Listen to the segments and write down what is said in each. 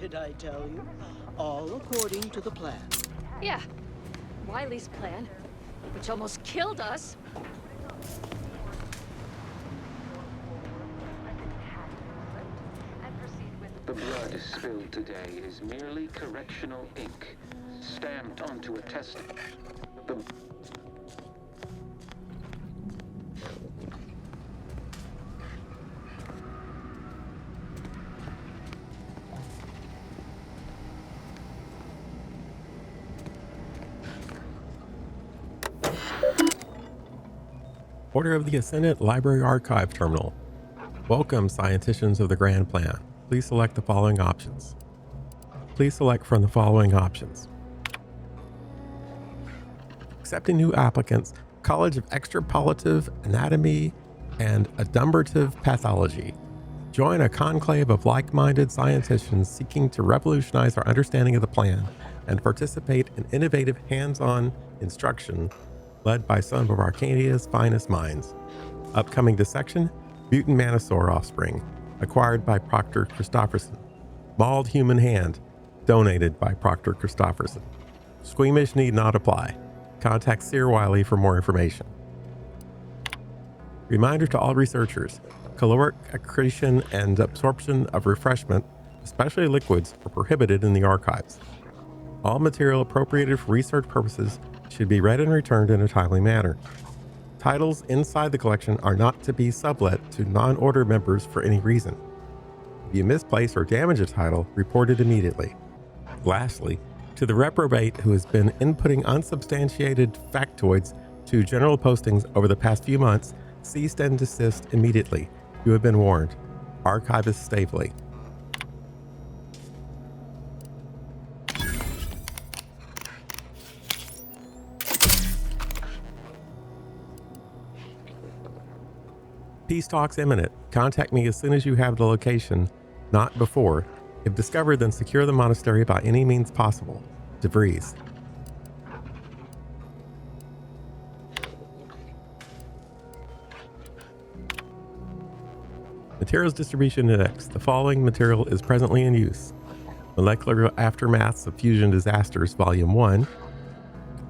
did I tell you? All according to the plan. Yeah, Wiley's plan, which almost killed us. The blood spilled today is merely correctional ink, stamped onto a test. The Order of the Ascendant Library Archive Terminal. Welcome, scienticians of the Grand Plan. Please select the following options. Please select from the following options. Accepting new applicants, College of Extrapolative Anatomy and Adumbrative Pathology. Join a conclave of like-minded scienticians seeking to revolutionize our understanding of the plan and participate in innovative hands-on instruction led by some of Arcadia's finest minds. Upcoming dissection, mutant Manosaur offspring, acquired by Proctor Christopherson. Mauled human hand, donated by Proctor Christopherson. Squeamish need not apply. Contact Seer Wiley for more information. Reminder to all researchers, caloric accretion and absorption of refreshment, especially liquids, are prohibited in the archives. All material appropriated for research purposes should be read and returned in a timely manner. Titles inside the collection are not to be sublet to non-order members for any reason. If you misplace or damage a title, report it immediately. Lastly, to the reprobate who has been inputting unsubstantiated factoids to general postings over the past few months, cease and desist immediately. You have been warned. Archivist Stavely. Peace talks imminent. Contact me as soon as you have the location, not before. If discovered, then secure the monastery by any means possible. DeVries. Materials Distribution Index. The following material is presently in use. Molecular Aftermaths of Fusion Disasters, Volume 1.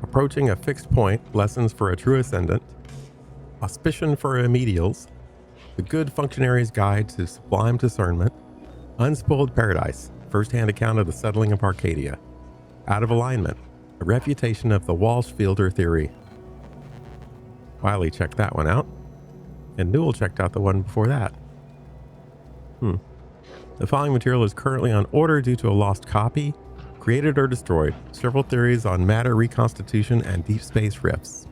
Approaching a Fixed Point, Lessons for a True Ascendant. Auspicion for Remedials. The Good Functionary's Guide to Sublime Discernment. Unspoiled Paradise, first-hand account of the settling of Arcadia. Out of Alignment, a refutation of the Walsh-Fielder theory. Wiley checked that one out. And Newell checked out the one before that. The following material is currently on order due to a lost copy, created or destroyed. Several theories on matter reconstitution and deep space rifts.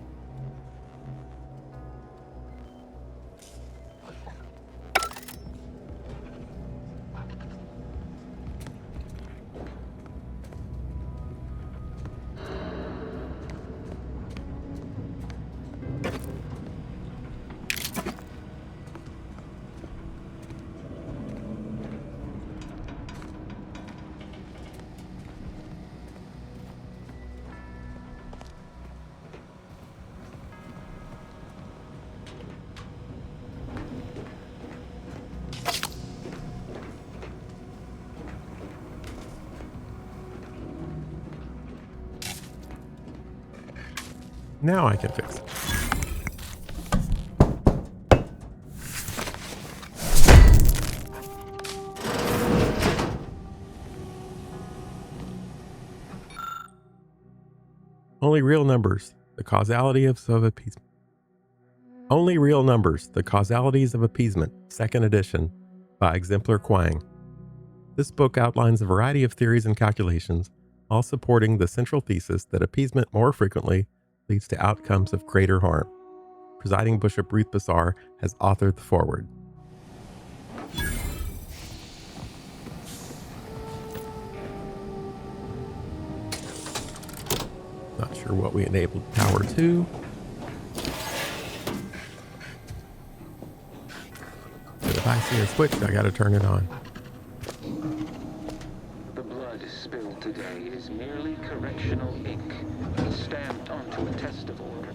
Now I can fix it. Only real numbers, the causality of appeasement. Only real numbers, the causalities of appeasement, 2nd edition, by Exemplar Quang. This book outlines a variety of theories and calculations, all supporting the central thesis that appeasement more frequently leads to outcomes of greater harm. Presiding Bishop Ruth Bassar has authored the foreword. Not sure what we enabled power to. But if I see a switch, I gotta turn it on. The blood spilled today is merely correctional ink, stamped onto a test of order.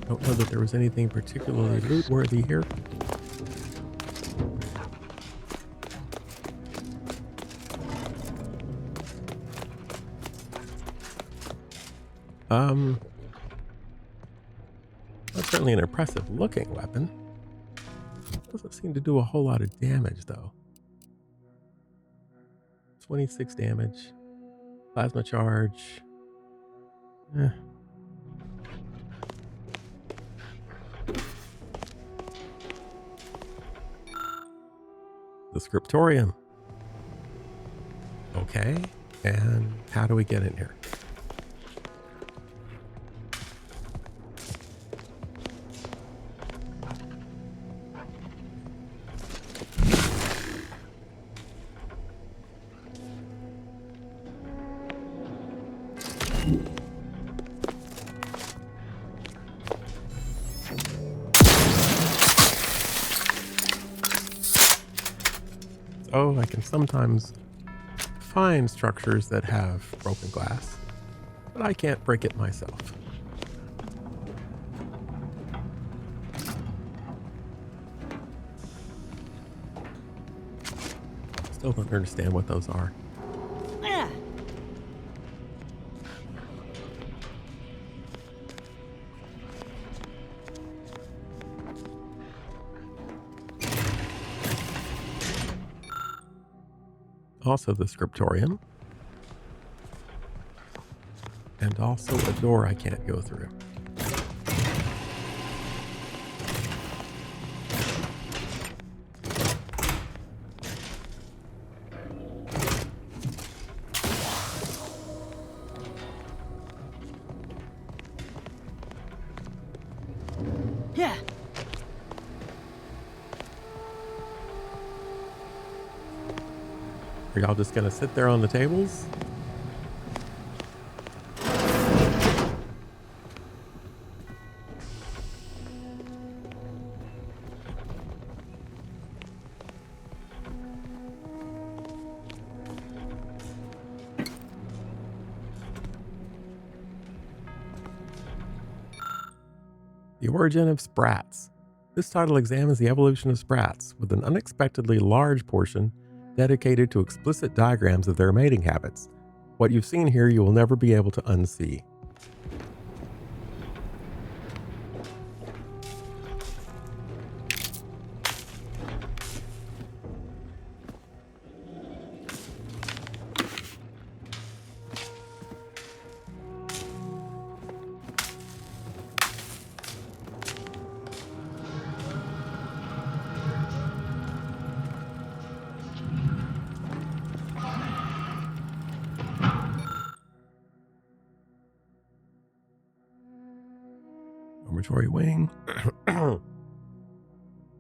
Don't know that there was anything particularly loot-worthy here. That's certainly an impressive-looking weapon. Doesn't seem to do a whole lot of damage, though. 26 damage. Plasma charge. Eh. The scriptorium. Okay, and how do we get in here? Oh, I can sometimes find structures that have broken glass, but I can't break it myself. Still don't understand what those are. Also the scriptorium. And also a door I can't go through. Yeah. Are y'all just gonna sit there on the tables? The origin of sprats. This title examines the evolution of sprats, with an unexpectedly large portion dedicated to explicit diagrams of their mating habits. What you've seen here you will never be able to unsee. Dormitory wing.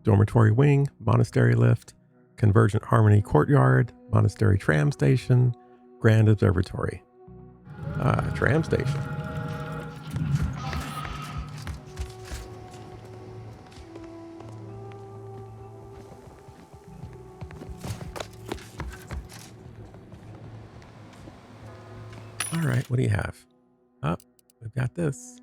Dormitory wing, monastery lift, convergent harmony courtyard, monastery tram station, grand observatory. Tram station. All right, what do you have? Oh, we've got this.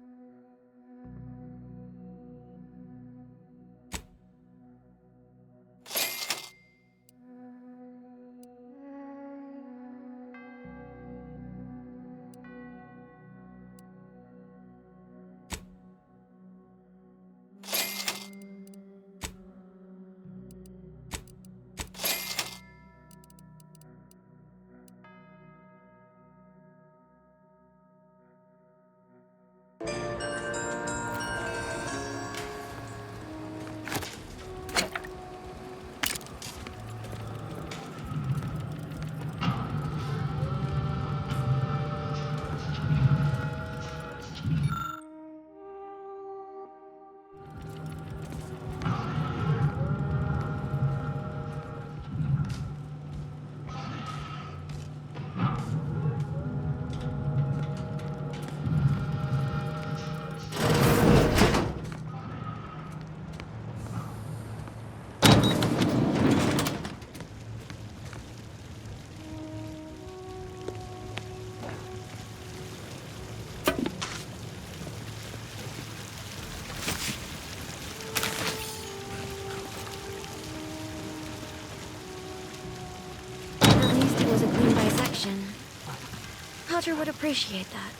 Roger would appreciate that,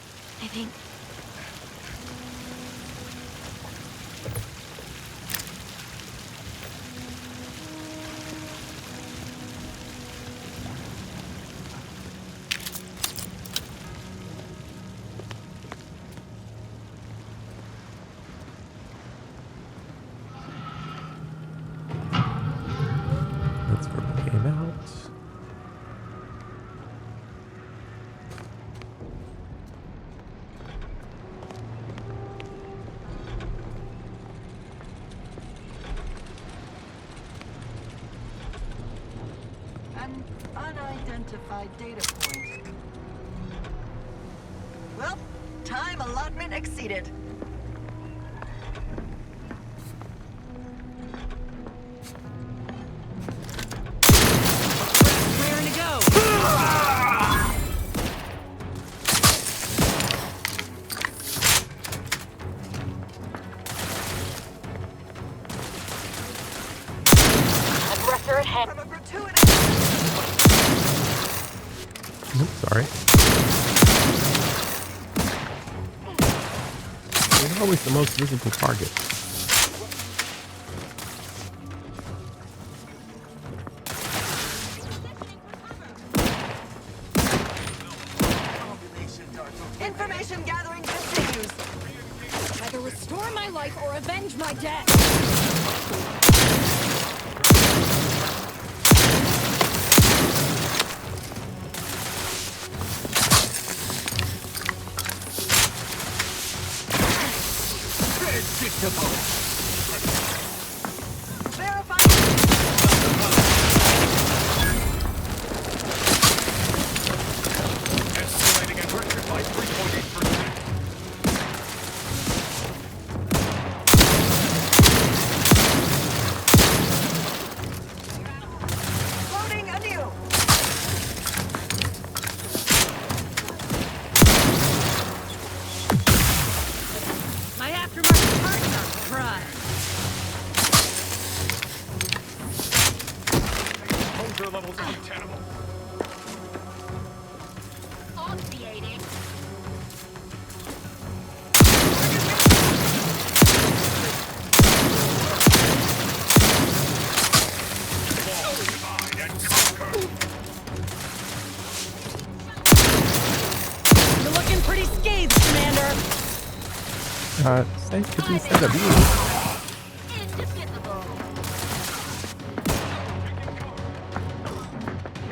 I think. That's where we came out. An unidentified data point. Well, time allotment exceeded. Raring to go. Aggressor at hand. From a gratuitous. Oops, sorry. They're always the most visible target. Information gathering continues. Either restore my life or avenge my death. Verify. Estimating aggression by 3.8%. Loading anew. My aftermarket parts are prime. Hunger levels untenable. Obviating. Divide and conquer. You're looking pretty scathed, Commander. Safe to be said of you. Indivisible.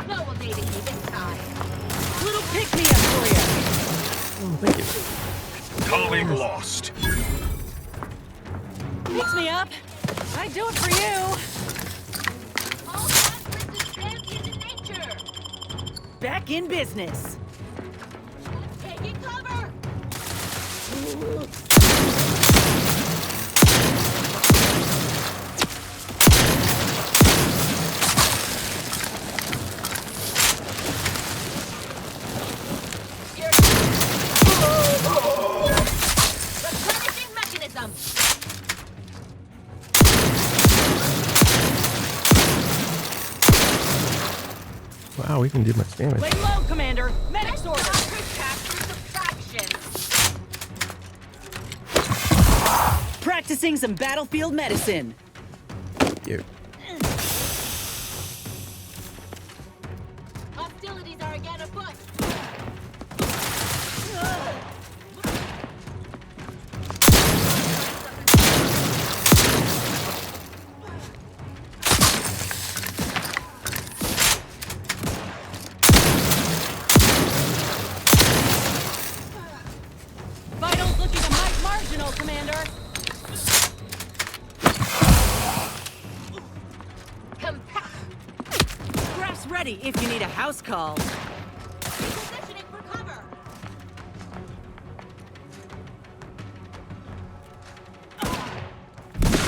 No evading me this time. Little pick-me-up for you. Oh, thank you. Colleague lost. Picks me up. I do it for you. All that resistance in nature. Back in business. Taking cover. Replenishing mechanism. Wow, we can do much damage. Lay low, Commander. Medic's order. Subtraction. Practicing some battlefield medicine. Thank you. Hostilities are again afoot. Vitals looking a mite marginal, Commander. Compact. Graph's ready if you need a house call. Repositioning for cover.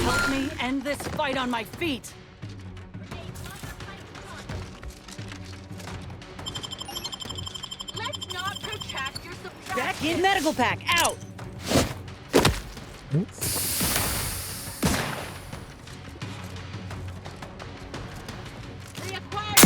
Help me end this fight on my feet. Let's not protract your subtraction. Back in medical pack. Out. Oops. Reacquire.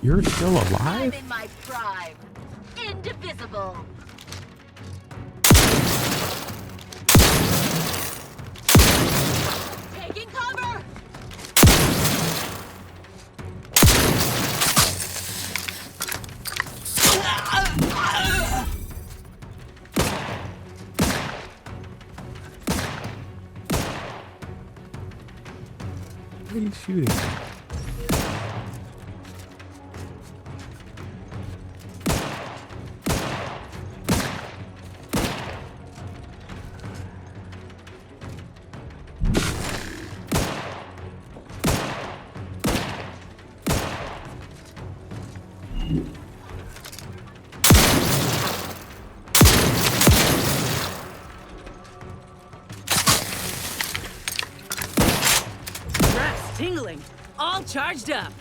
You're still I'm alive? in my prime. Indivisible. Taking cover. Why are you shooting? Breath's tingling. All charged up.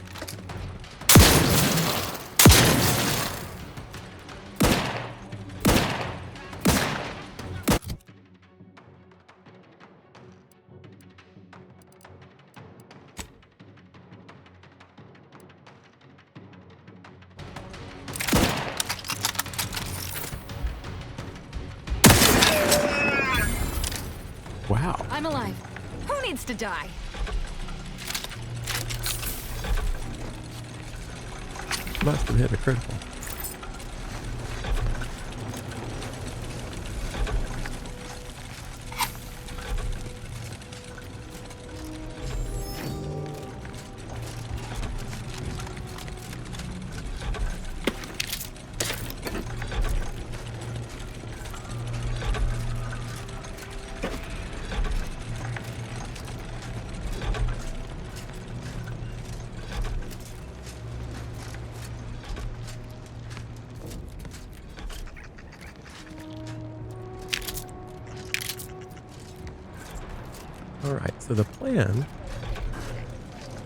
Wow. I'm alive. Who needs to die? Must have hit a critical. All right, so the plan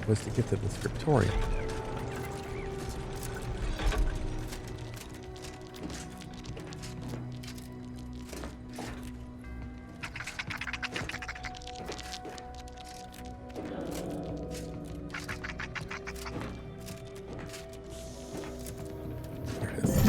was to get to the scriptorium. There it is.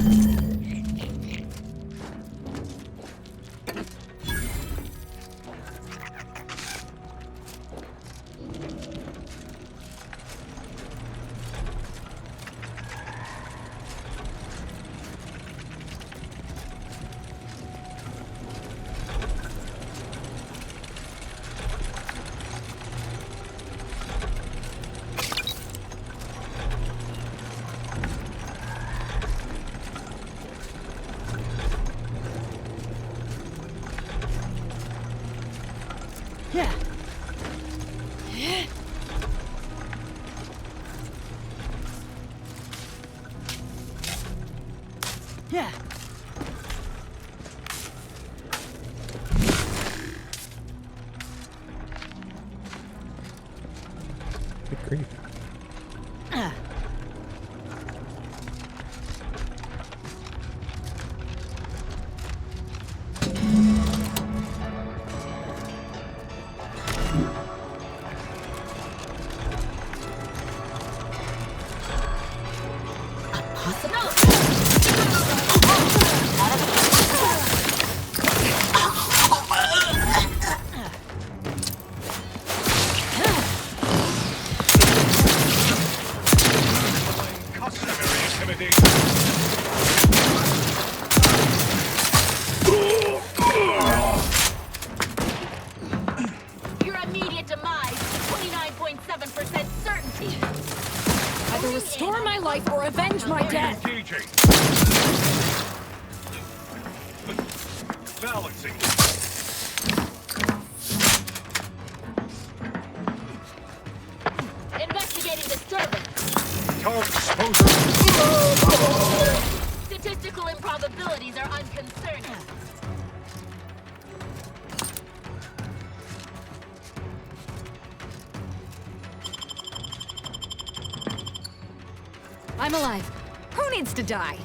Yeah. Yeah. Good grief. Customary intimidation. Your immediate demise is 29.7% certainty. Either restore my life or avenge my death. Engaging. Balancing. Investigating disturbance. Target exposure. Statistical improbabilities are unconcerning. I'm alive. Who needs to die?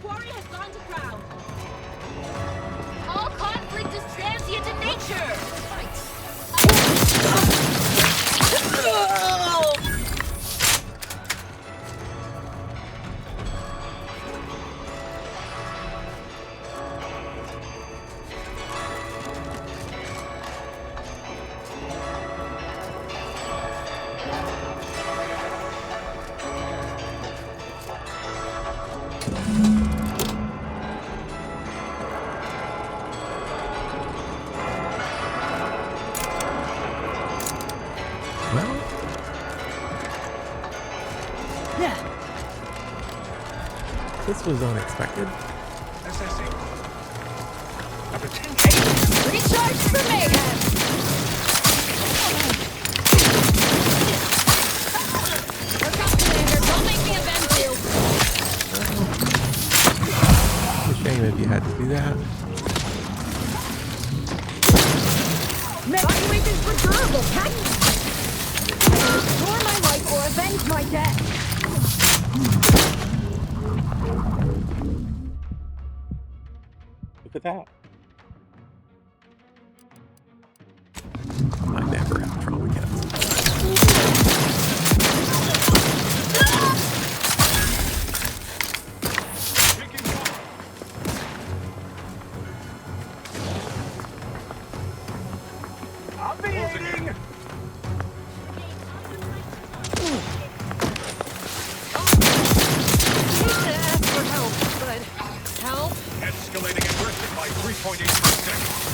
Quarry has gone to ground. All conflict is transient in nature. This was unexpected. Assessing. Number 10. Recharge for mayhem! Look up, Commander. Don't make me avenge you. It's a shame if you had to do that. Evaluation's preferable, Captain! Restore my life or avenge my death! Look at that. I never have trouble against. Taking cover. I'll be aiding. Ask for help, but help? Escalating aggression by 3.8%.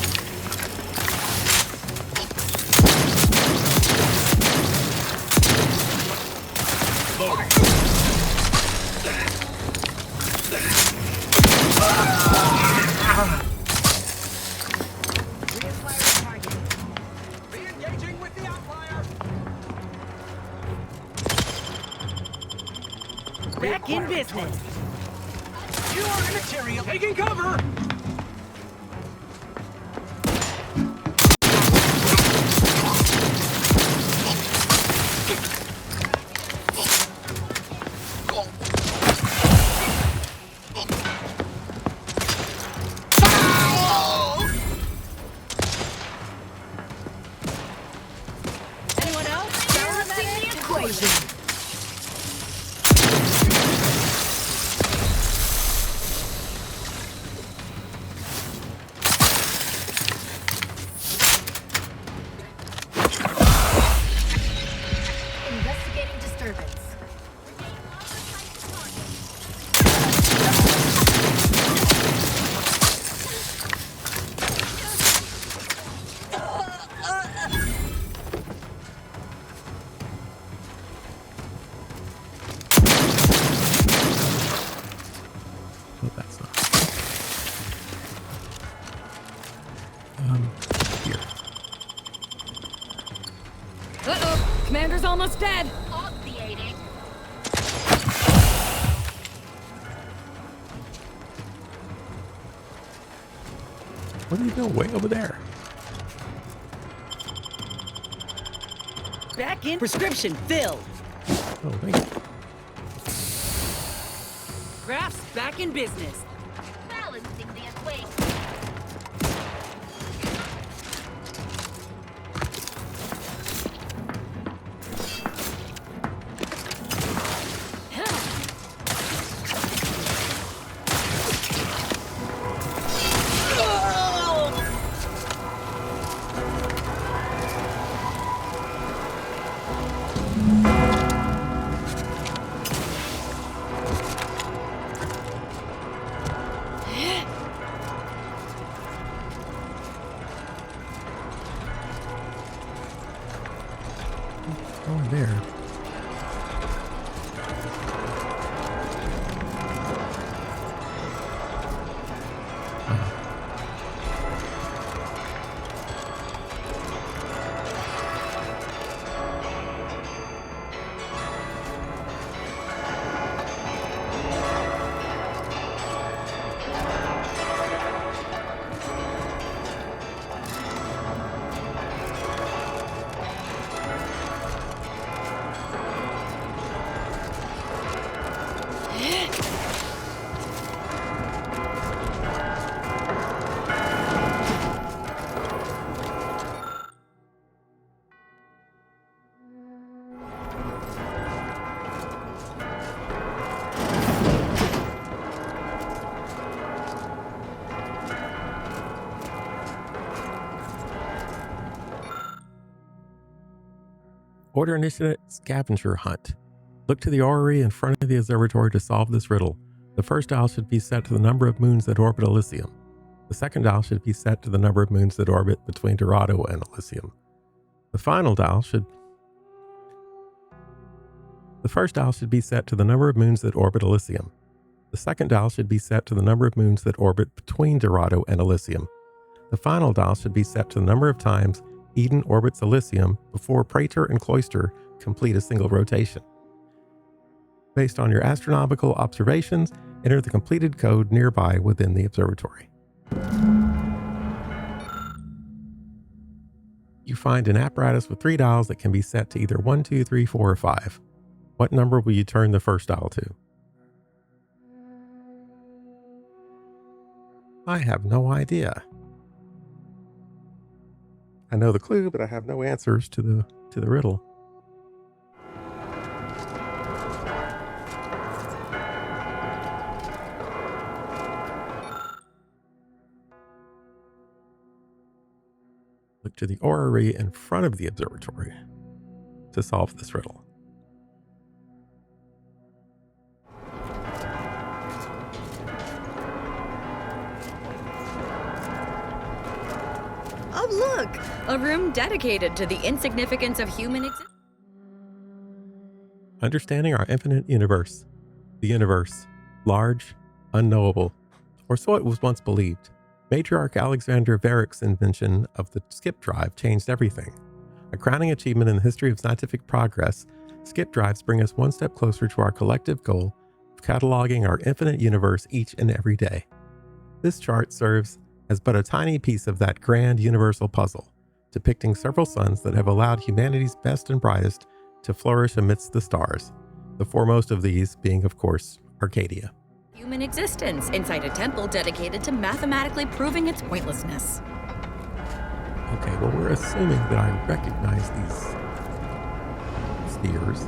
Loading. Re-engaging with the outlier. Back in business. You are immaterial. Taking cover. Anyone else? Balancing the equation. Investigating disturbance. Oh, that's not. Here. Uh-oh. Commander's almost dead. Obviating. What are you doing way over there? Back in. Prescription filled. Oh, thank you. Crafts back in business. Balancing the equation. Oh, there. Order initiate scavenger hunt. Look to the orrery in front of the observatory to solve this riddle. The first dial should be set to the number of moons that orbit Elysium. The second dial should be set to the number of moons that orbit between Dorado and Elysium. The first dial should be set to the number of moons that orbit Elysium. The second dial should be set to the number of moons that orbit between Dorado and Elysium. The final dial should be set to the number of times Eden orbits Elysium before Praetor and Cloister complete a single rotation. Based on your astronomical observations, enter the completed code nearby within the observatory. You find an apparatus with 3 dials that can be set to either 1, 2, 3, 4, or 5. What number will you turn the first dial to? I have no idea. I know the clue, but I have no answers to the riddle. Look to the orrery in front of the observatory to solve this riddle. Oh, look! A room dedicated to the insignificance of human existence. Understanding our infinite universe. The universe, large, unknowable, or so it was once believed. Matriarch Alexander Varick's invention of the skip drive changed everything. A crowning achievement in the history of scientific progress, skip drives bring us one step closer to our collective goal of cataloging our infinite universe each and every day. This chart serves as but a tiny piece of that grand universal puzzle, depicting several suns that have allowed humanity's best and brightest to flourish amidst the stars, the foremost of these being, of course, Arcadia. Human existence inside a temple dedicated to mathematically proving its pointlessness. Okay, well, we're assuming that I recognize these spheres.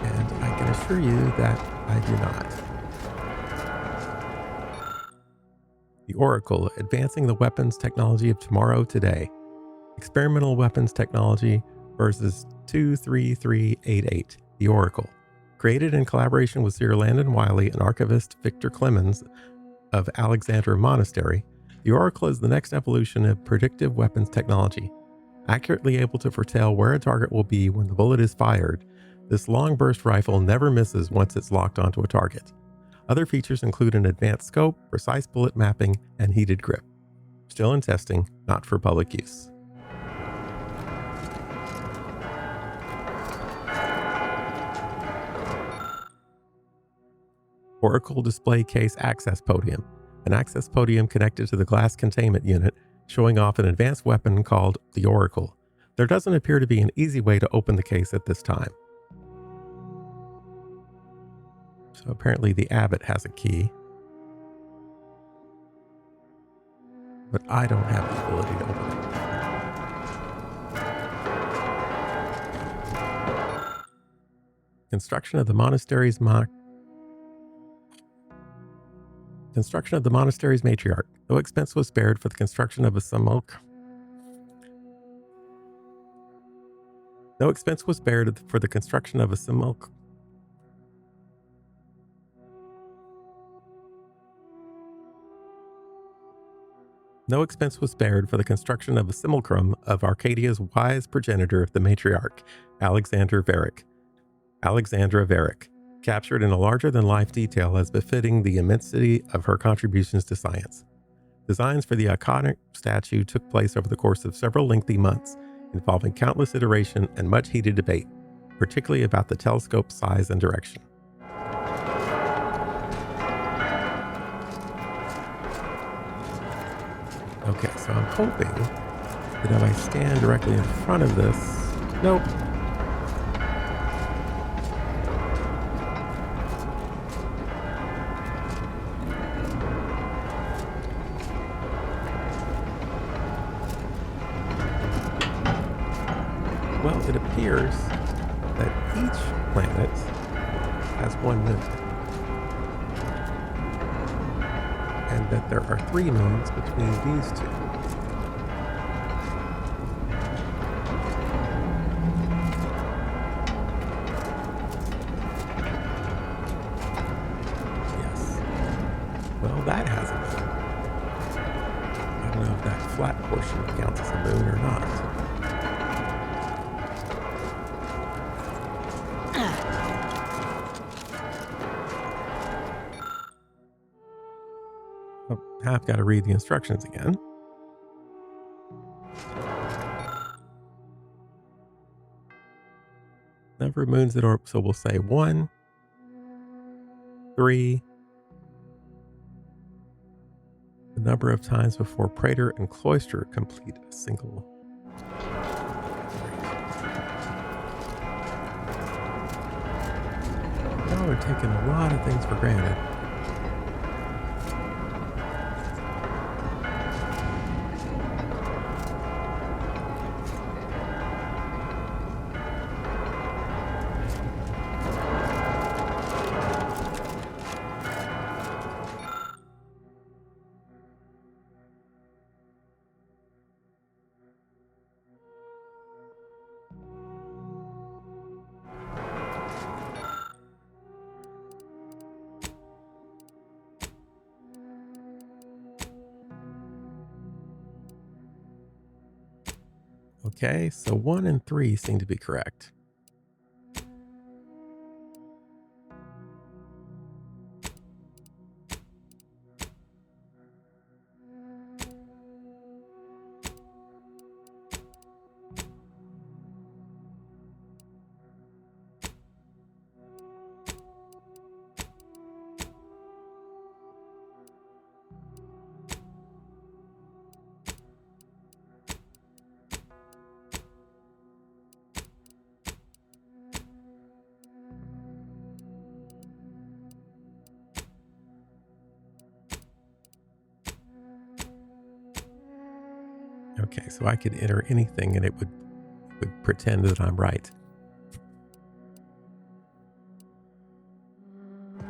And I can assure you that I do not. The Oracle, advancing the weapons technology of tomorrow today. Experimental weapons technology versus 23388, the Oracle. Created in collaboration with See Landon Wiley and archivist Victor Clemens of Alexandra Monastery, the Oracle is the next evolution of predictive weapons technology. Accurately able to foretell where a target will be when the bullet is fired, this long burst rifle never misses once it's locked onto a target. Other features include an advanced scope, precise bullet mapping, and heated grip. Still in testing, not for public use. Oracle Display Case Access Podium, an access podium connected to the glass containment unit, showing off an advanced weapon called the Oracle. There doesn't appear to be an easy way to open the case at this time. So apparently the abbot has a key, but I don't have the ability to open it. Construction of the monastery's matriarch. No expense was spared for the construction of a simulacrum. No expense was spared for the construction of a simulacrum. No expense was spared for the construction of a simulacrum of Arcadia's wise progenitor, the matriarch, Alexandra Varick, captured in a larger-than-life detail as befitting the immensity of her contributions to science. Designs for the iconic statue took place over the course of several lengthy months, involving countless iteration and much heated debate, particularly about the telescope's size and direction. Okay, so I'm hoping that if I stand directly in front of this... Nope. Well, it appears that each planet has one moon, and that there are 3 moons between these two. Yes. Well, that has a moon. I don't know if that flat portion counts as a moon or not. Now I've got to read the instructions again. Number of moons that orbit, so we'll say 1, 3, the number of times before Praetor and Cloister complete a single. Now we're taking a lot of things for granted. Okay, so 1 and 3 seem to be correct. Okay, so I could enter anything and it would pretend that I'm right.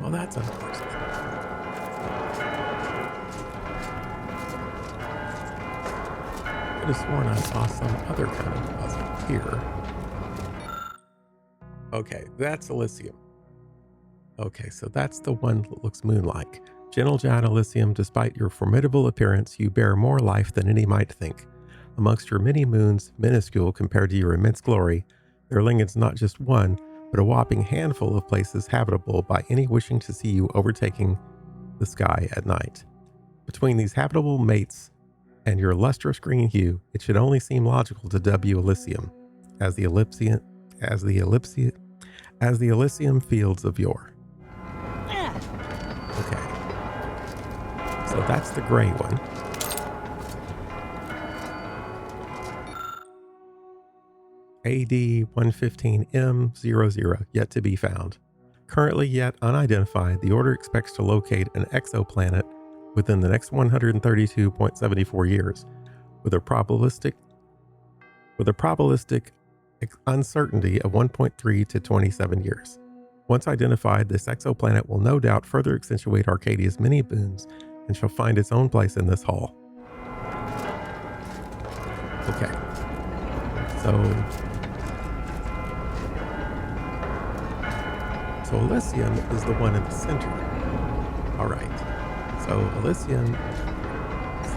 Well, that's unfortunate. I could have sworn I saw some other kind of puzzle here. Okay, that's Elysium. Okay, so that's the one that looks moon-like. Gentle giant Elysium, despite your formidable appearance, you bear more life than any might think. Amongst your many moons, minuscule compared to your immense glory, there lingers not just one, but a whopping handful of places habitable by any wishing to see you overtaking the sky at night. Between these habitable mates and your lustrous green hue, it should only seem logical to dub you Elysium, as the Elysium fields of yore. Okay, so that's the gray one. AD 115M00, yet to be found. Currently yet unidentified, the Order expects to locate an exoplanet within the next 132.74 years, with a probabilistic uncertainty of 1.3 to 27 years. Once identified, this exoplanet will no doubt further accentuate Arcadia's many boons and shall find its own place in this hall. Okay, so Elysium is the one in the center. All right, so Elysium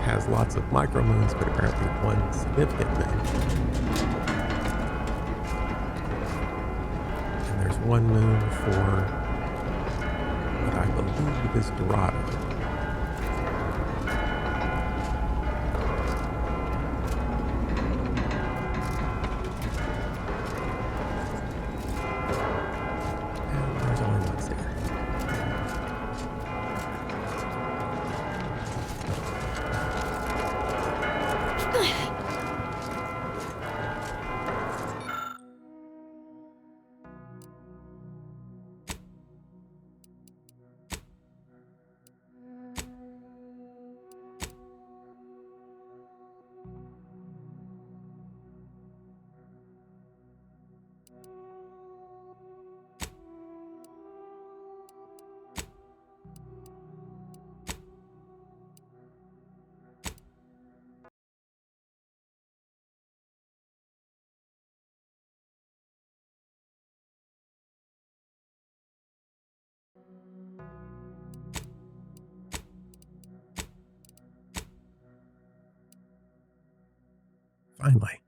has lots of micromoons, but apparently one significant moon. And there's one moon for what I believe is Dorado. Finally.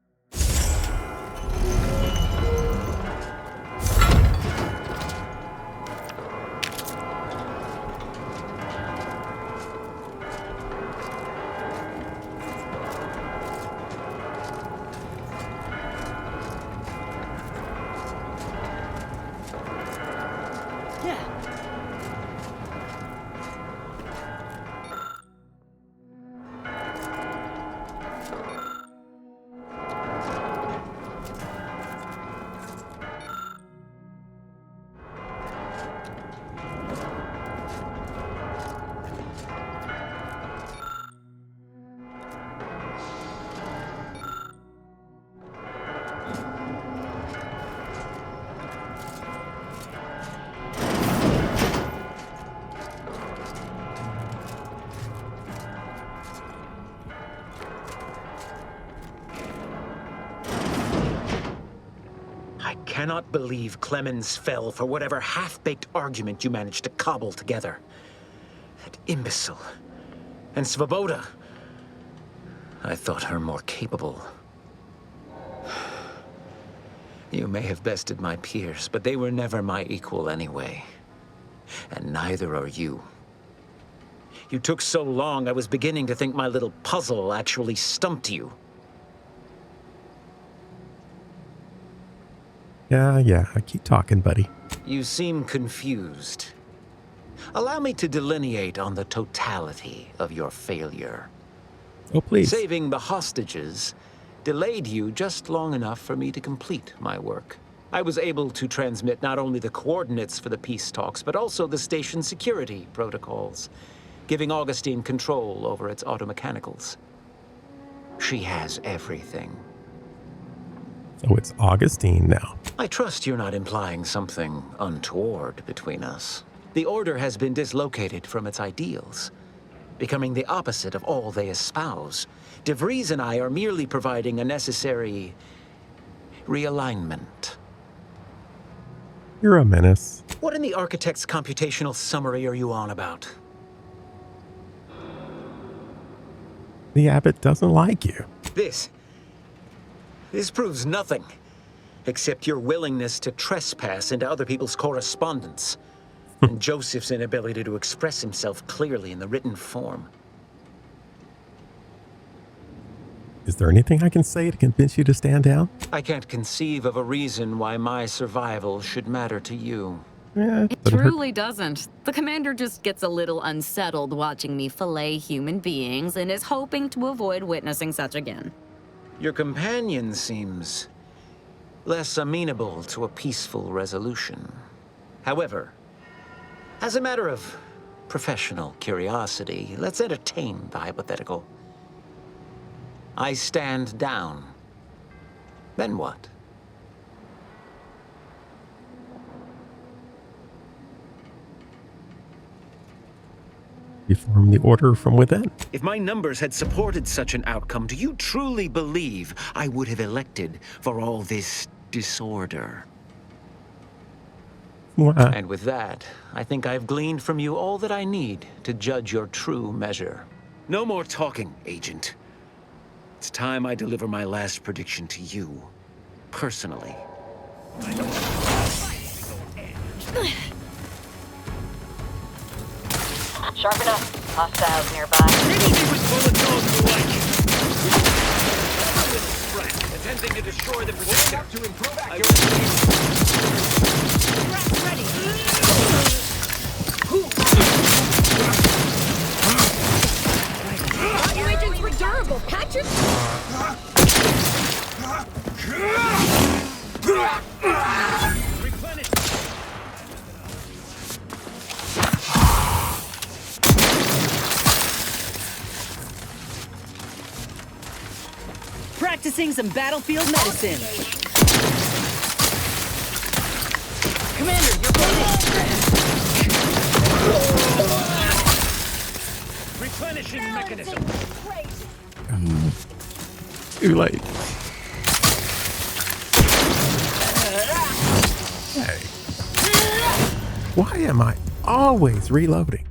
cannot believe Clemens fell for whatever half-baked argument you managed to cobble together. That imbecile. And Svoboda. I thought her more capable. You may have bested my peers, but they were never my equal anyway. And neither are you. You took so long, I was beginning to think my little puzzle actually stumped you. Yeah, I keep talking, buddy. You seem confused. Allow me to delineate on the totality of your failure. Oh, please. Saving the hostages delayed you just long enough for me to complete my work. I was able to transmit not only the coordinates for the peace talks, but also the station's security protocols, giving Augustine control over its automechanicals. She has everything. So it's Augustine now. I trust you're not implying something untoward between us. The Order has been dislocated from its ideals, becoming the opposite of all they espouse. DeVries and I are merely providing a necessary realignment. You're a menace. What in the Architect's computational summary are you on about? The Abbot doesn't like you. This proves nothing, except your willingness to trespass into other people's correspondence, and Joseph's inability to express himself clearly in the written form. Is there anything I can say to convince you to stand down? I can't conceive of a reason why my survival should matter to you. Yeah, It doesn't hurt. truly doesn't. The commander just gets a little unsettled watching me fillet human beings and is hoping to avoid witnessing such again. Your companion seems less amenable to a peaceful resolution. However, as a matter of professional curiosity, let's entertain the hypothetical. I stand down. Then what? You form the Order from within. If my numbers had supported such an outcome, do you truly believe I would have elected for all this disorder? Why? And with that, I think I've gleaned from you all that I need to judge your true measure. No more talking, Agent. It's time I deliver my last prediction to you, personally. Sharp enough. Hostiles nearby. Riddle me with bullets all you like. Attempting to destroy the protector. To improve Your agents were durable. Patch your... Replenish. Practicing some battlefield medicine. Commander, you're bleeding. Replenishing mechanism. Too late. Hey. Why am I always reloading?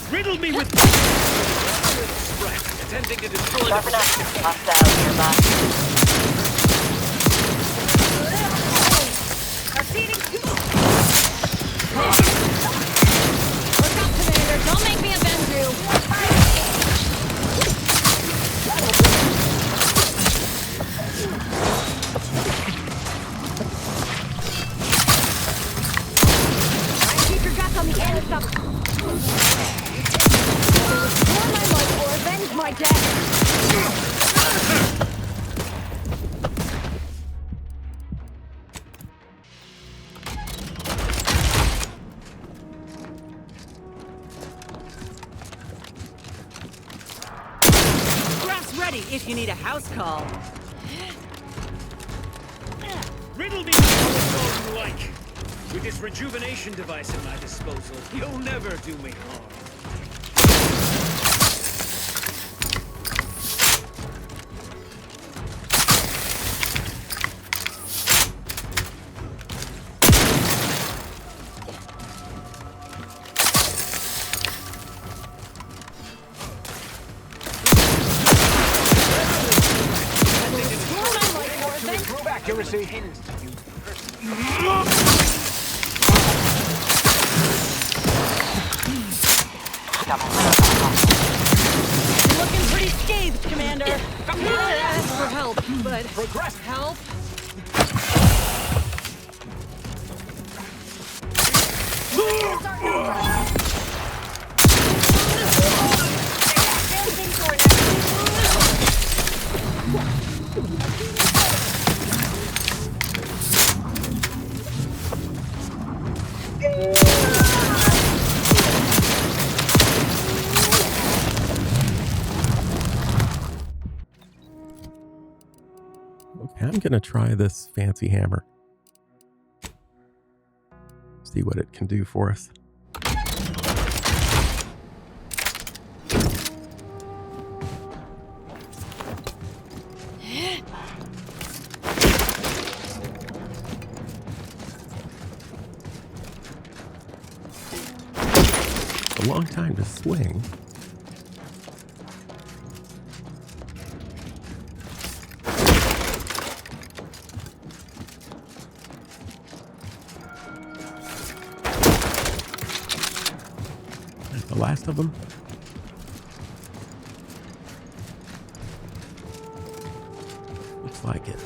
Riddle me with attempting to destroy Sharp enough. Hostiles nearby. Look up, Commander. Don't make me avenge you. Try and keep your guts on the end of stuff. Restore my life or avenge my death. Grass ready if you need a house call. Riddle me with bullets all you like. With this rejuvenation device at my disposal, you'll never do me harm. Accuracy. Looking pretty scathed, Commander. I asked for help, but Progress. help? Okay, I'm gonna try this fancy hammer. See what it can do for us. A long time to swing. That's the last of them. Looks like it.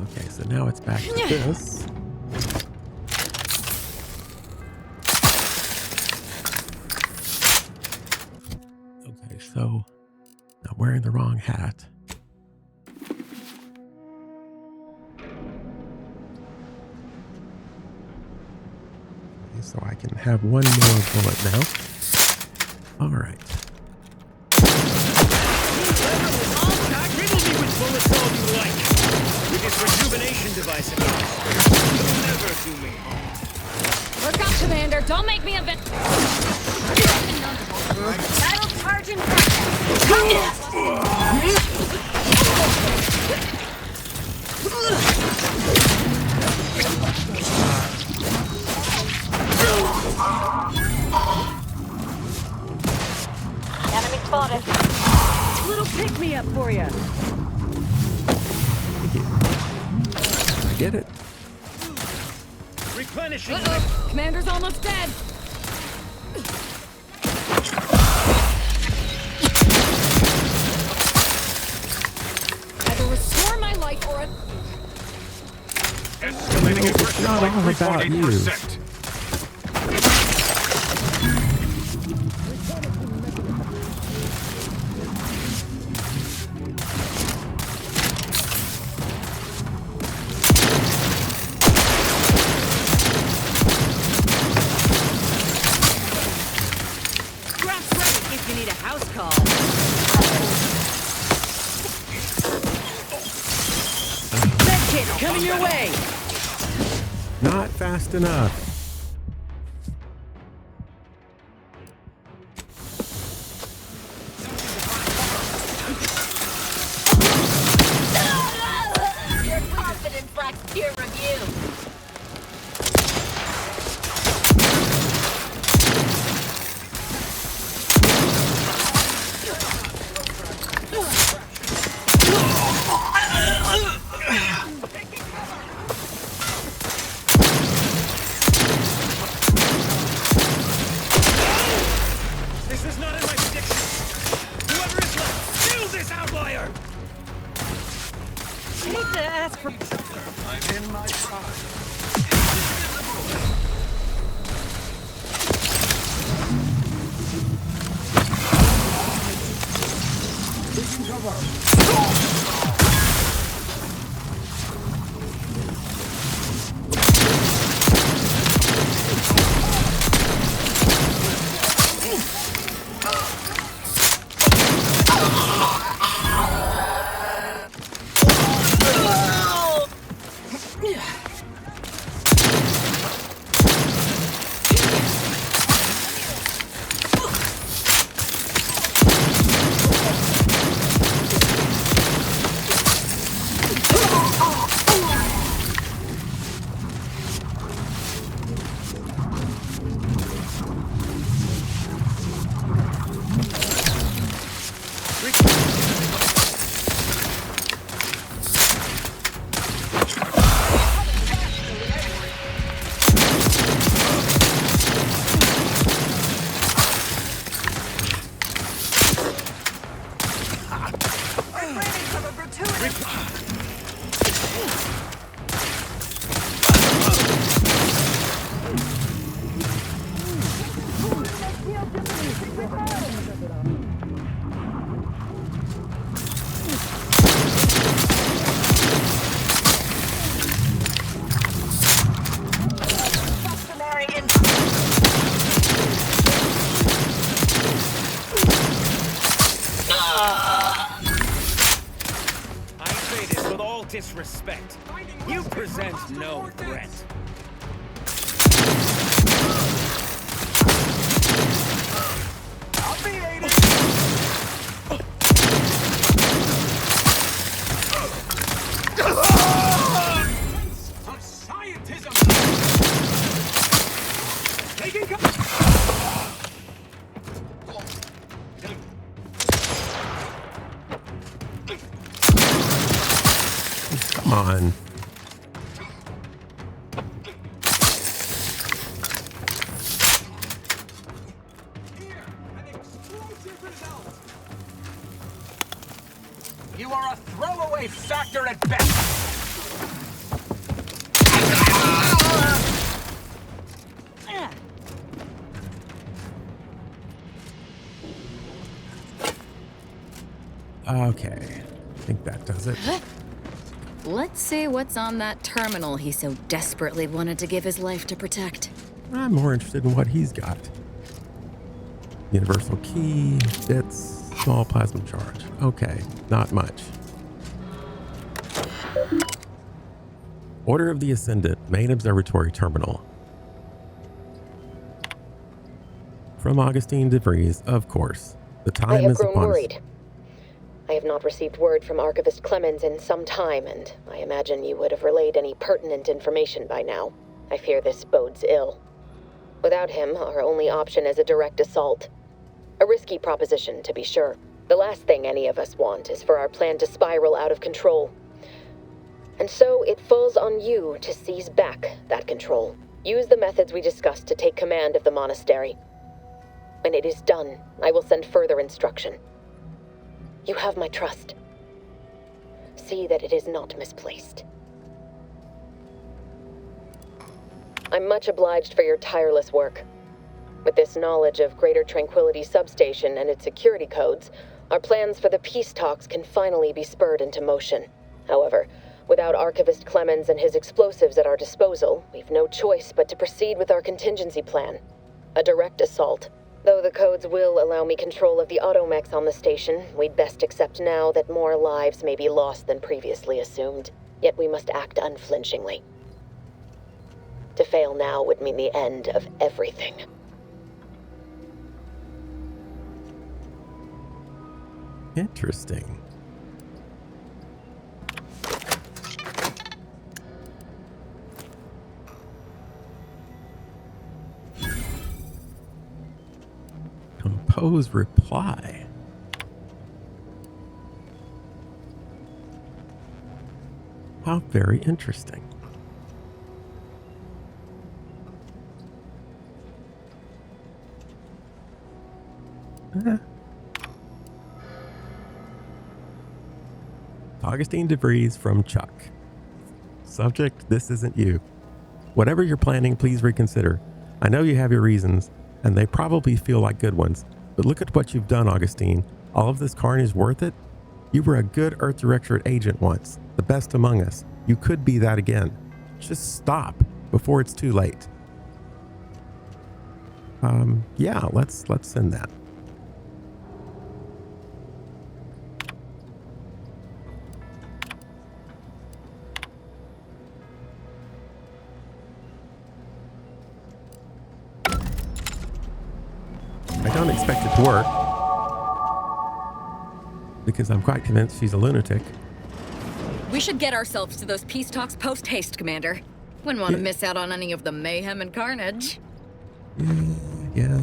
Okay, so now it's back to this. So, I'm wearing the wrong hat. Okay, so I can have one more bullet now. All right. Riddle me with bullets all you like. With this rejuvenation device at my disposal, you'll never do me harm. Look up, Commander. Don't make me a bit. Battle charge in progress. Enemy spotted. Little pick-me-up for you. I get it. Replenishing. Commander's almost dead. Either restore my life or Escalating It's aggression not by all about you. 3.8%. Grass ready if you need a house call. Med kit coming your way. Not fast enough. Your confidence lacks peer review. This is not in my predictions. Whoever is left, kill this outlier. I need to ask for... I'm in my prime. Taking cover. disrespect. You present no threat. I'll be aided. Of scientism. Taking Come on. You are a throwaway factor at best. Okay. I think that does it. Let's see what's on that terminal he so desperately wanted to give his life to protect. I'm more interested in what he's got. Universal key, bits, small plasma charge. Okay, not much. Order of the Ascendant, main observatory terminal. From Augustine DeVries, of course. The I time have is grown upon us. worried. I have not received word from Archivist Clemens in some time, and I imagine you would have relayed any pertinent information by now. I fear this bodes ill. Without him, our only option is a direct assault. A risky proposition, to be sure. The last thing any of us want is for our plan to spiral out of control. And so it falls on you to seize back that control. Use the methods we discussed to take command of the monastery. When it is done, I will send further instruction. You have my trust. See that it is not misplaced. I'm much obliged for your tireless work. With this knowledge of Greater Tranquility Substation and its security codes, our plans for the peace talks can finally be spurred into motion. However, without Archivist Clemens and his explosives at our disposal, we've no choice but to proceed with our contingency plan. A direct assault. Though the codes will allow me control of the automechs on the station, we'd best accept now that more lives may be lost than previously assumed. Yet we must act unflinchingly. To fail now would mean the end of everything. Interesting. Compose reply. How very interesting. Augustine DeVries from Chuck. Subject, this isn't you. Whatever you're planning, please reconsider. I know you have your reasons, and they probably feel like good ones. But look at what you've done, Augustine. All of this carnage worth it? You were a good Earth Directorate agent once, the best among us. You could be that again. Just stop before it's too late. Yeah, let's send that. I don't expect it to work, because I'm quite convinced she's a lunatic. We should get ourselves to those peace talks post-haste, Commander. Wouldn't want to miss out on any of the mayhem and carnage. Yeah.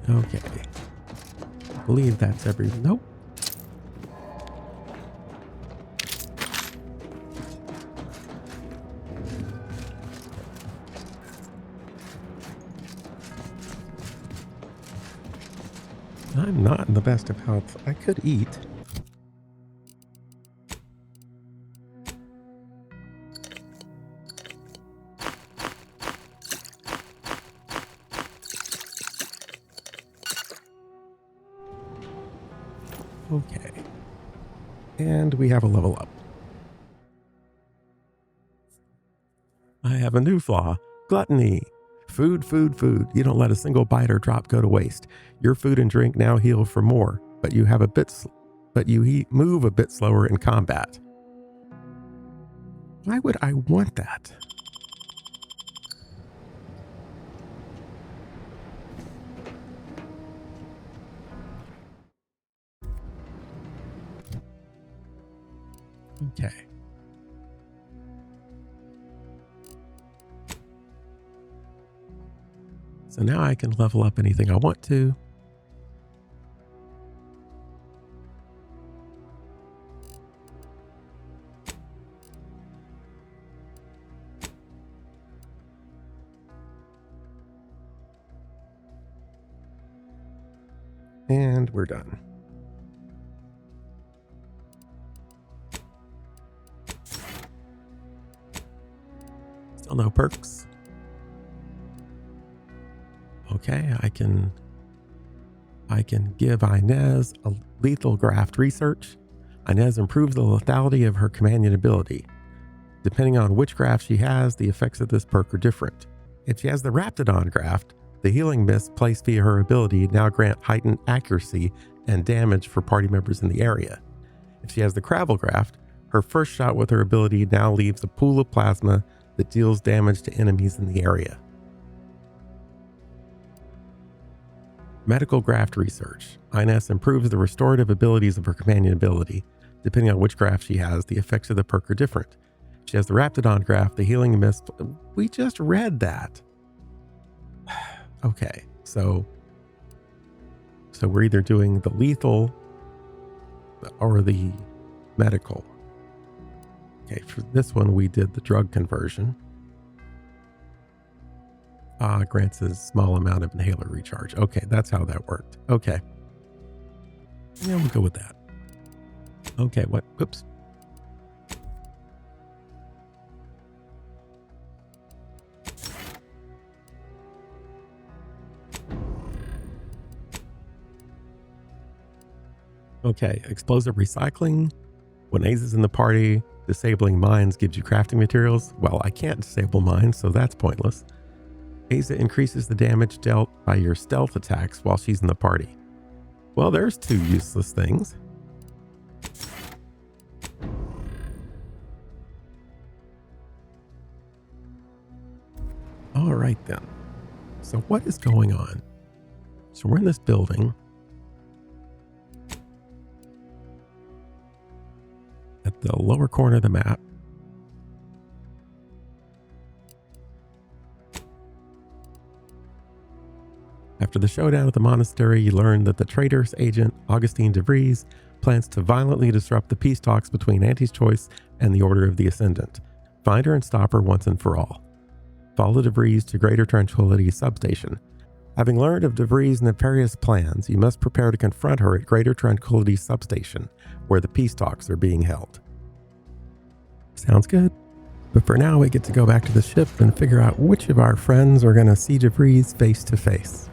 Okay. I believe that's every... Nope. I'm not in the best of health. I could eat. Okay. And we have a level up. I have a new flaw. Gluttony. Food, food, food. You don't let a single bite or drop go to waste. Your food and drink now heal for more, but you have move a bit slower in combat. Why would I want that? Okay. So now I can level up anything I want to. And we're done. Still no perks. Okay, I can give Inez a lethal graft research. Inez improves the lethality of her companion ability. Depending on which graft she has, the effects of this perk are different. If she has the Raptidon graft, the healing mist placed via her ability now grant heightened accuracy and damage for party members in the area. If she has the Cravel graft, her first shot with her ability now leaves a pool of plasma that deals damage to enemies in the area. Medical graft research. Inez improves the restorative abilities of her companion ability. Depending on which graft she has, the effects of the perk are different. She has the Raptidon graft, the healing mist. We just read that. Okay, so we're either doing the lethal or the medical. Okay, for this one we did the drug conversion. Grants a small amount of inhaler recharge. Okay, that's how that worked. Okay. Yeah, we'll go with that. Okay, what? Oops. Okay, explosive recycling. When Ace is in the party, disabling mines gives you crafting materials. Well, I can't disable mines, so that's pointless. Asa increases the damage dealt by your stealth attacks while she's in the party. Well, there's two useless things. All right then. So what is going on? So we're in this building. At the lower corner of the map. After the showdown at the monastery, you learn that the traitorous agent, Augustine DeVries, plans to violently disrupt the peace talks between Auntie's Choice and the Order of the Ascendant. Find her and stop her once and for all. Follow DeVries to Greater Tranquility Substation. Having learned of DeVries' nefarious plans, you must prepare to confront her at Greater Tranquility Substation, where the peace talks are being held. Sounds good. But for now, we get to go back to the ship and figure out which of our friends are going to see DeVries face to face.